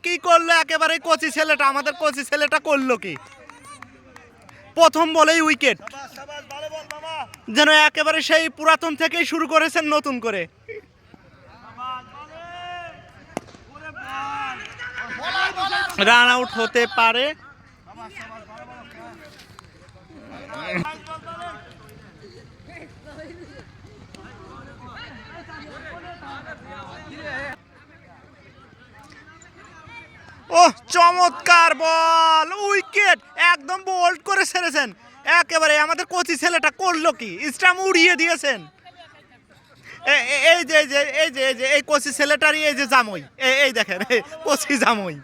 কি করলো একেবারে কোচি ছেলেটা, আমাদের কোচি ছেলেটা করলো কি? প্রথম বলেই উইকেট, যেন একেবারে সেই পুরাতন থেকেই শুরু করেছেন নতুন করে। রান আউট হতে পারে। ও চমৎকার বল, উইকেট একদম বোল্ড করে ছেড়েছেন। একেবারে আমাদের কোচি ছেলেটা করলো কি? স্টাম্প উড়িয়ে দিয়েছেন। এই যে এই যে এই যে এই যে এই কোচি ছেলেটারই এই যে জামই, এই দেখেন কোচি জামই।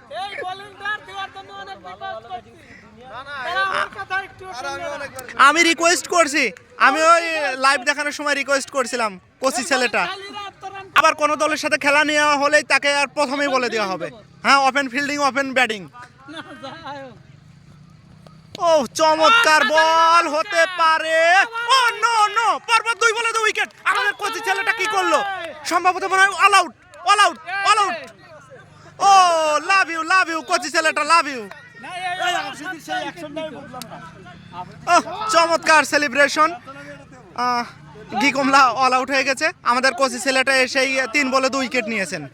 আমি রিকোয়েস্ট করছি, আমি ওই লাইভ দেখানোর সময় রিকোয়েস্ট করছিলাম কোচি ছেলেটা আবার কোন দলের সাথে খেলা নেওয়া হলেই তাকে আর প্রথমেই বলে দেওয়া হবে, হ্যাঁ ওপেন ফিল্ডিং ওপেন ব্যাটিং। ও চমৎকার বল হতে পারে। ও নো নো, পরপর 2 বলে 2 উইকেট। আমাদের কোচি ছেলেটা কি করলো? সম্ভবত মনে হয় all out, all out, all out. ও লাভ ইউ কোচি ছেলেটা, লাভ ইউ। চমৎকার সেলিব্রেশন। ঘি কমলা অল আউট হয়ে গেছে। আমাদের কোচি ছেলেটা এসেই 3 বলে 2 উইকেট নিয়েছেন।